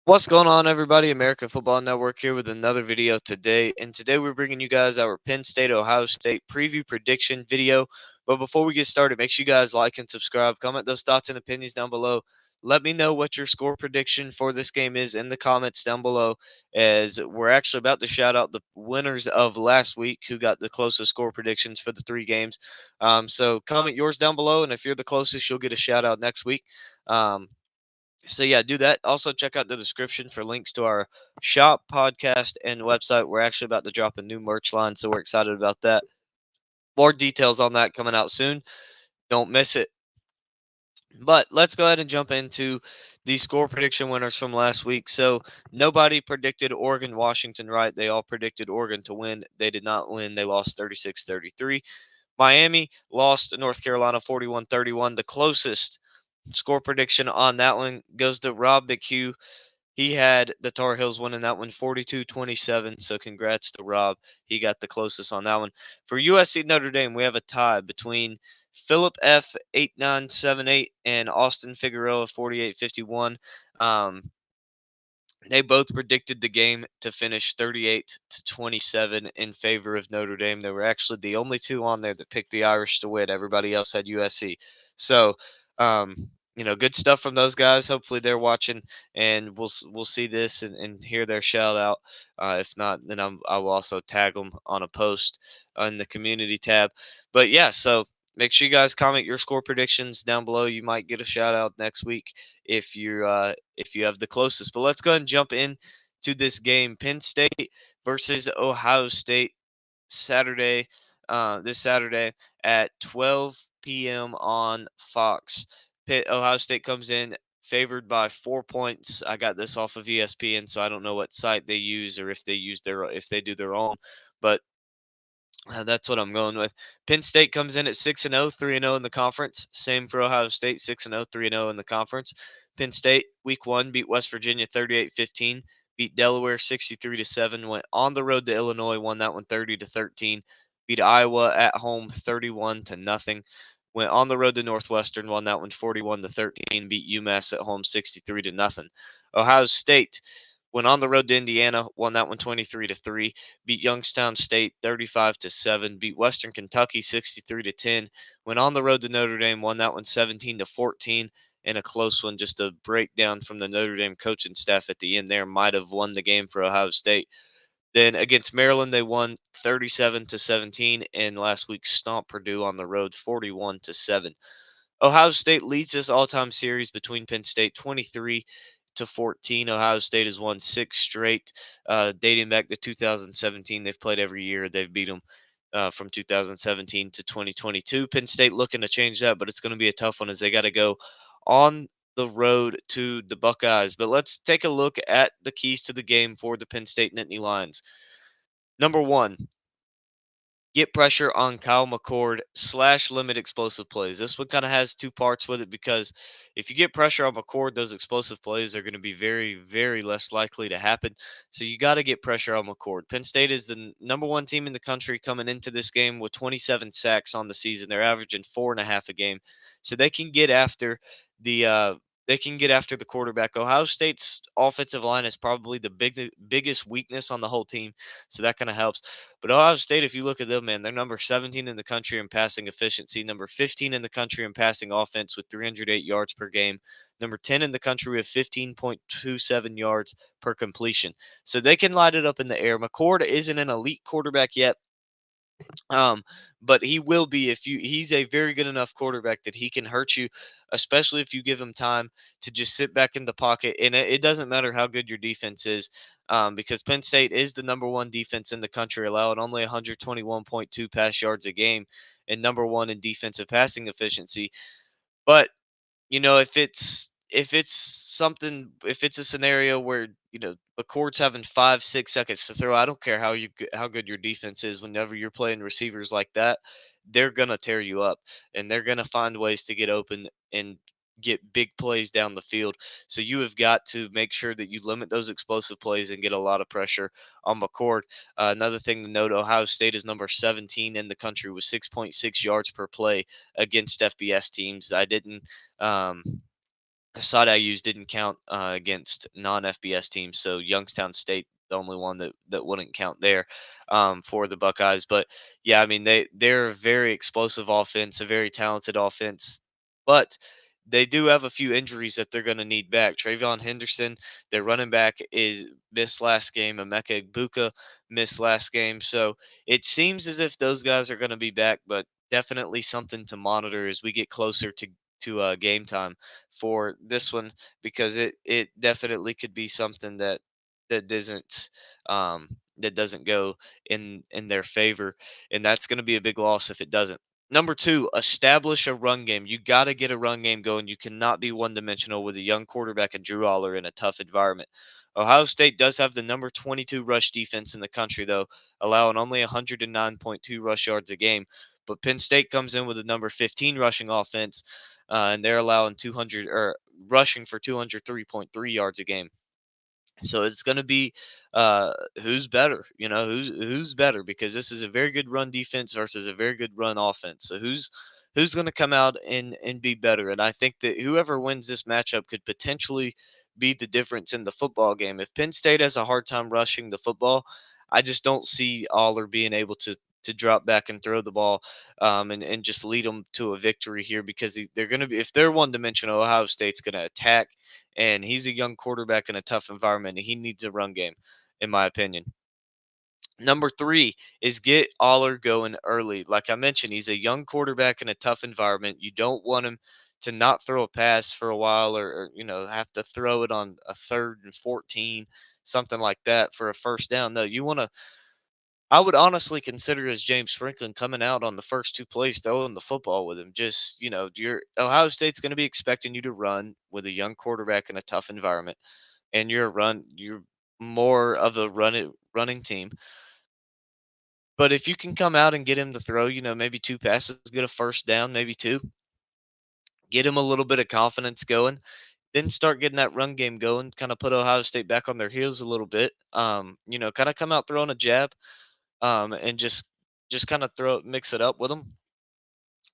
What's going on, everybody? American Football Network here with another video today. And today we're bringing you guys our Penn State Ohio State preview prediction video. But before we get started, make sure you guys like and subscribe. Comment those thoughts and opinions down below. Let me know what your score prediction for this game is in the comments down below, as we're actually about to shout out the winners of last week who got the closest score predictions for the three games. So comment yours down below, and if you're the closest, you'll get a shout out next week. So yeah, do that. Also check out the description for links to our shop, podcast, and website. We're actually about to drop a new merch line, so we're excited about that. More details on that coming out soon. Don't miss it. But let's go ahead and jump into the score prediction winners from last week. So nobody predicted Oregon Washington right. They all predicted Oregon to win. They did not win. They lost 36-33. Miami lost to North Carolina 41-31. The closest score prediction on that one goes to Rob McHugh. He had the Tar Heels winning that one 42-27. So congrats to Rob. He got the closest on that one. For USC Notre Dame, we have a tie between Philip F 8978 and Austin Figueroa 4851. Um, they both predicted the game to finish 38-27 in favor of Notre Dame. They were actually the only two on there that picked the Irish to win. Everybody else had USC. So, good stuff from those guys. Hopefully they're watching, and we'll see this and hear their shout out. If not, then I will also tag them on a post on the community tab. But yeah, so make sure you guys comment your score predictions down below. You might get a shout out next week if you have the closest. But let's go ahead and jump in to this game. Penn State versus Ohio State this Saturday at 12 p.m. on Fox. Ohio State comes in favored by 4 points. I got this off of ESPN, so I don't know what site they use or if they do their own, but that's what I'm going with. Penn State comes in at 6-0, 3-0 in the conference. Same for Ohio State, 6-0, 3-0 in the conference. Penn State week 1 beat West Virginia 38-15, beat Delaware 63-7, went on the road to Illinois, won that one 30-13, beat Iowa at home 31 to nothing. Went on the road to Northwestern, won that one 41-13, beat UMass at home 63 to nothing. Ohio State went on the road to Indiana, won that one 23-3, beat Youngstown State 35-7, beat Western Kentucky 63-10, went on the road to Notre Dame, won that one 17-14 in a close one. Just a breakdown from the Notre Dame coaching staff at the end there might have won the game for Ohio State. Then against Maryland, they won 37-17, and last week stomped Purdue on the road 41-7. Ohio State leads this all-time series between Penn State 23-14. Ohio State has won 6 straight, dating back to 2017. They've played every year. They've beat them from 2017 to 2022. Penn State looking to change that, but it's going to be a tough one as they got to go on the road to the Buckeyes. But let's take a look at the keys to the game for the Penn State Nittany Lions. Number one, get pressure on Kyle McCord / limit explosive plays. This one kind of has two parts with it because if you get pressure on McCord, those explosive plays are going to be very, very less likely to happen. So you got to get pressure on McCord. Penn State is the number one team in the country coming into this game with 27 sacks on the season. They're averaging 4.5 a game, so they can get after the quarterback. Ohio State's offensive line is probably the biggest weakness on the whole team, so that kind of helps. But Ohio State, if you look at them, man, they're number 17 in the country in passing efficiency, number 15 in the country in passing offense with 308 yards per game, number 10 in the country with 15.27 yards per completion. So they can light it up in the air. McCord isn't an elite quarterback yet. Um, but he will be if you. He's a very good enough quarterback that he can hurt you, especially if you give him time to just sit back in the pocket. And it doesn't matter how good your defense is, because Penn State is the number one defense in the country, allowing only 121.2 pass yards a game, and number one in defensive passing efficiency. But if it's a scenario where the court's having 5-6 seconds to throw, I don't care how good your defense is. Whenever you're playing receivers like that, they're gonna tear you up, and they're gonna find ways to get open and get big plays down the field. So you have got to make sure that you limit those explosive plays and get a lot of pressure on McCord. Another thing to note: Ohio State is number 17 in the country with 6.6 yards per play against FBS teams. I didn't. Um, the side I used didn't count against non-FBS teams, so Youngstown State, the only one that wouldn't count there for the Buckeyes. But yeah, I mean they're a very explosive offense, a very talented offense, but they do have a few injuries that they're going to need back. Travion Henderson, their running back, is missed last game. Emeka Egbuka missed last game, so it seems as if those guys are going to be back, but definitely something to monitor as we get closer to game time for this one, because it definitely could be something that doesn't that doesn't go in their favor, and that's going to be a big loss if it doesn't. Number two, establish a run game. You got to get a run game going. You cannot be one dimensional with a young quarterback and Drew Aller in a tough environment. Ohio State does have the number 22 rush defense in the country, though, allowing only 109.2 rush yards a game. But Penn State comes in with a number 15 rushing offense, and they're allowing 200 or rushing for 203.3 yards a game. So it's going to be who's better, who's better, because this is a very good run defense versus a very good run offense. So who's going to come out and be better? And I think that whoever wins this matchup could potentially be the difference in the football game. If Penn State has a hard time rushing the football, I just don't see Aller being able to drop back and throw the ball, and just lead them to a victory here, because they're going to be, if they're one dimensional, Ohio State's going to attack, and he's a young quarterback in a tough environment, and he needs a run game, in my opinion. Number three is get Aller going early. Like I mentioned, he's a young quarterback in a tough environment. You don't want him to not throw a pass for a while, or have to throw it on a 3rd and 14, something like that for a first down. No, you want to. I would honestly consider as James Franklin coming out on the first two plays, throwing the football with him. Just, your Ohio State's going to be expecting you to run with a young quarterback in a tough environment, and you're more of a running team. But if you can come out and get him to throw, maybe two passes, get a first down, maybe two, get him a little bit of confidence going, then start getting that run game going, kind of put Ohio State back on their heels a little bit. Kind of come out throwing a jab, and just kind of mix it up with them.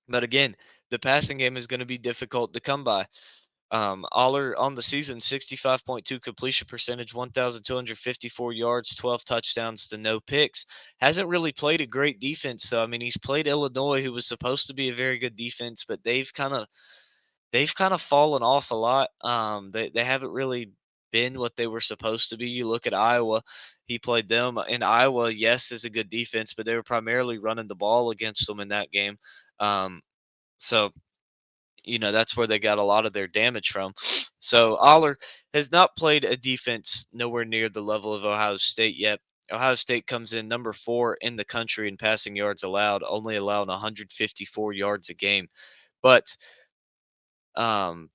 But again, the passing game is going to be difficult to come by. Aller on the season, 65.2 completion percentage, 1,254 yards, 12 touchdowns to no picks. Hasn't really played a great defense. So I mean, he's played Illinois, who was supposed to be a very good defense, but they've kind of fallen off a lot. They haven't really been what they were supposed to be. You look at Iowa, he played them in Iowa. Yes, is a good defense, but they were primarily running the ball against them in that game. So that's where they got a lot of their damage from. So Aller has not played a defense nowhere near the level of Ohio State yet. Ohio State comes in number 4 in the country in passing yards allowed, only allowing 154 yards a game. But um,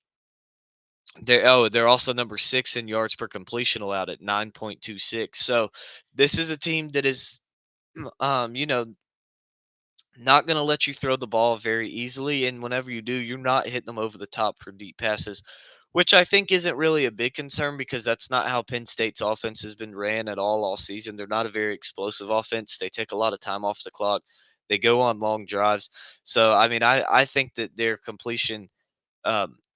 they're also number 6 in yards per completion allowed at 9.26. So this is a team that is, um, you know, not going to let you throw the ball very easily. And whenever you do, you're not hitting them over the top for deep passes, which I think isn't really a big concern, because that's not how Penn State's offense has been ran at all season. They're not a very explosive offense. They take a lot of time off the clock. They go on long drives. So, I mean, I think that their completion,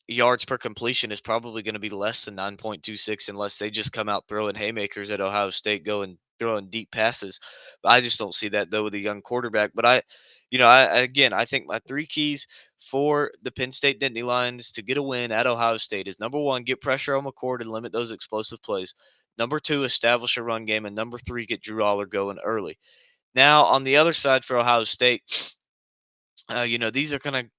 yards per completion, is probably going to be less than 9.26, unless they just come out throwing haymakers at Ohio State, going throwing deep passes. I just don't see that, though, with a young quarterback. But I think my three keys for the Penn State Nittany Lions to get a win at Ohio State is: number one, get pressure on McCord and limit those explosive plays; number two, establish a run game; and number three, get Drew Aller going early. Now, on the other side for Ohio State, these are gonna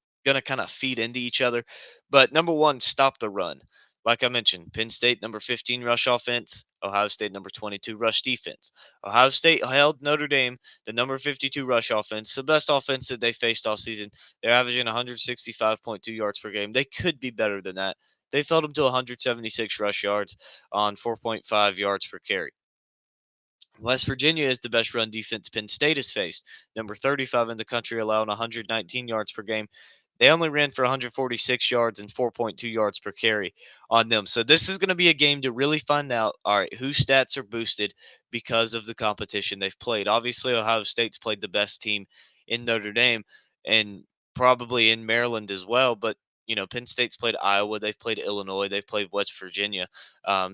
kind of feed into each other. But number one, stop the run. Like I mentioned, Penn State number 15 rush offense, Ohio State number 22 rush defense. Ohio State held Notre Dame, the number 52 rush offense, the best offense that they faced all season. They're averaging 165.2 yards per game. They could be better than that. They fell them to 176 rush yards on 4.5 yards per carry. West Virginia is the best run defense Penn State has faced, number 35 in the country, allowing 119 yards per game. They only ran for 146 yards and 4.2 yards per carry on them. So this is going to be a game to really find out, all right, whose stats are boosted because of the competition they've played. Obviously, Ohio State's played the best team in Notre Dame, and probably in Maryland as well. But Penn State's played Iowa, they've played Illinois, they've played West Virginia. I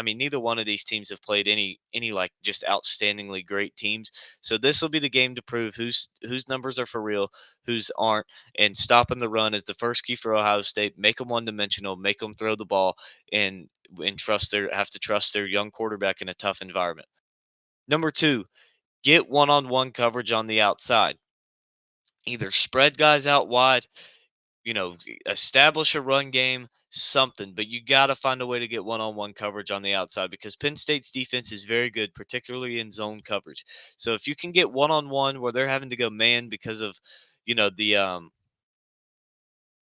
mean, neither one of these teams have played any like just outstandingly great teams. So this will be the game to prove whose numbers are for real, whose aren't, and stopping the run is the first key for Ohio State. Make them one dimensional, make them throw the ball, and have to trust their young quarterback in a tough environment. Number two, get one-on-one coverage on the outside. Either spread guys out wide, establish a run game, something, but you got to find a way to get one-on-one coverage on the outside because Penn State's defense is very good, particularly in zone coverage. So if you can get one-on-one where they're having to go man you know, the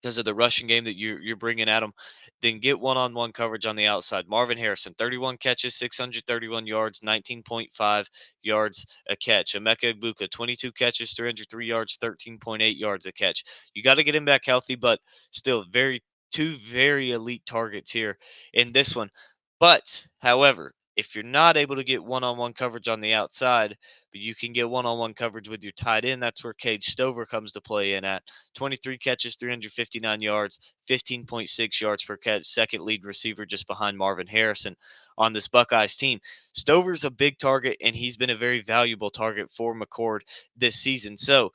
because of the rushing game that you're bringing at them, then get one-on-one coverage on the outside. Marvin Harrison, 31 catches, 631 yards, 19.5 yards a catch. Emeka Egbuka, 22 catches, 303 yards, 13.8 yards a catch. You got to get him back healthy, but still two very elite targets here in this one. But however, if you're not able to get one-on-one coverage on the outside, but you can get one-on-one coverage with your tight end, that's where Cade Stover comes to play in at. 23 catches, 359 yards, 15.6 yards per catch, second lead receiver just behind Marvin Harrison on this Buckeyes team. Stover's a big target, and he's been a very valuable target for McCord this season. So,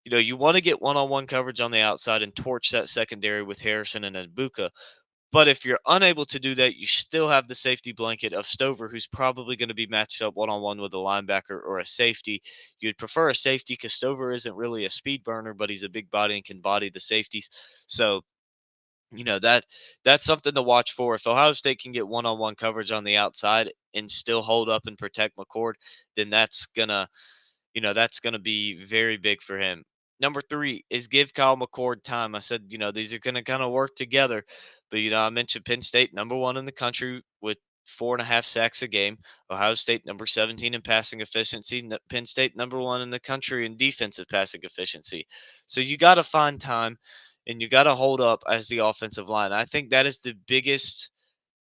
you want to get one-on-one coverage on the outside and torch that secondary with Harrison and Abuka. But if you're unable to do that, you still have the safety blanket of Stover, who's probably going to be matched up one-on-one with a linebacker or a safety. You'd prefer a safety because Stover isn't really a speed burner, but he's a big body and can body the safeties. So, that's something to watch for. If Ohio State can get one-on-one coverage on the outside and still hold up and protect McCord, then that's gonna be very big for him. Number three is give Kyle McCord time. I said, these are gonna kind of work together. But I mentioned Penn State, number one in the country with 4.5 sacks a game. Ohio State, number 17 in passing efficiency. Penn State, number one in the country in defensive passing efficiency. So you got to find time, and you got to hold up as the offensive line. I think that is the biggest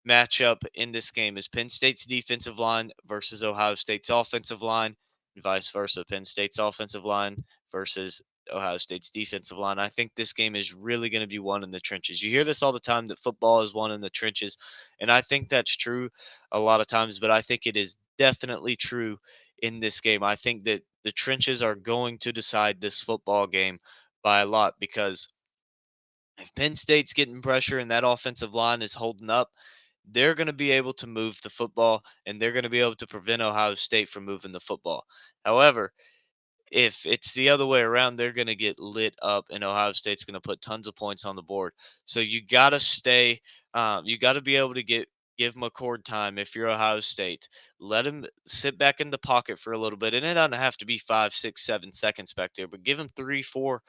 matchup in this game is Penn State's defensive line versus Ohio State's offensive line, and vice versa. Penn State's offensive line versus Ohio State's defensive line. I think this game is really going to be won in the trenches. You hear this all the time that football is won in the trenches, and I think that's true a lot of times, but I think it is definitely true in this game. I think that the trenches are going to decide this football game by a lot because if Penn State's getting pressure and that offensive line is holding up, they're going to be able to move the football and they're going to be able to prevent Ohio State from moving the football. However, if it's the other way around, they're going to get lit up, and Ohio State's going to put tons of points on the board. So you got to you got to be able to give McCord time. If you're Ohio State, let him sit back in the pocket for a little bit, and it doesn't have to be 5, 6, 7 seconds back there, but give him 3, 4,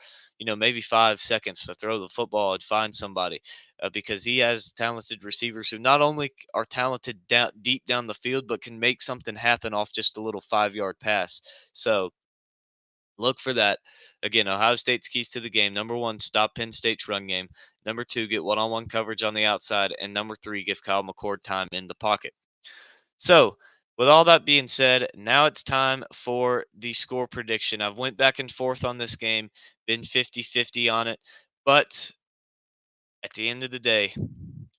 maybe 5 seconds to throw the football and find somebody, because he has talented receivers who not only are talented deep down the field, but can make something happen off just a little 5-yard pass. So look for that. Again, Ohio State's keys to the game. Number one, stop Penn State's run game. Number two, get one-on-one coverage on the outside. And number three, give Kyle McCord time in the pocket. So, with all that being said, now it's time for the score prediction. I've went back and forth on this game, been 50-50 on it, but at the end of the day,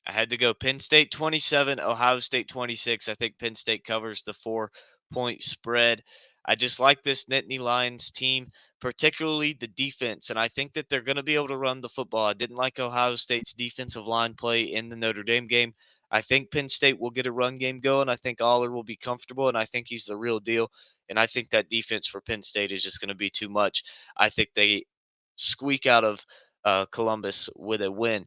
I had to go Penn State 27, Ohio State 26. I think Penn State covers the 4-point spread. I just like this Nittany Lions team, particularly the defense, and I think that they're going to be able to run the football. I didn't like Ohio State's defensive line play in the Notre Dame game. I think Penn State will get a run game going. I think Aller will be comfortable, and I think he's the real deal. And I think that defense for Penn State is just going to be too much. I think they squeak out of Columbus with a win.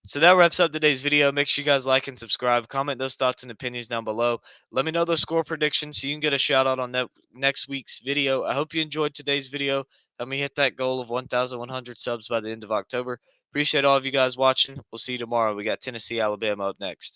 So that wraps up today's video. Make sure you guys like and subscribe. Comment those thoughts and opinions down below. Let me know those score predictions so you can get a shout out on next week's video. I hope you enjoyed today's video. Help me hit that goal of 1,100 subs by the end of October. Appreciate all of you guys watching. We'll see you tomorrow. We got Tennessee, Alabama up next.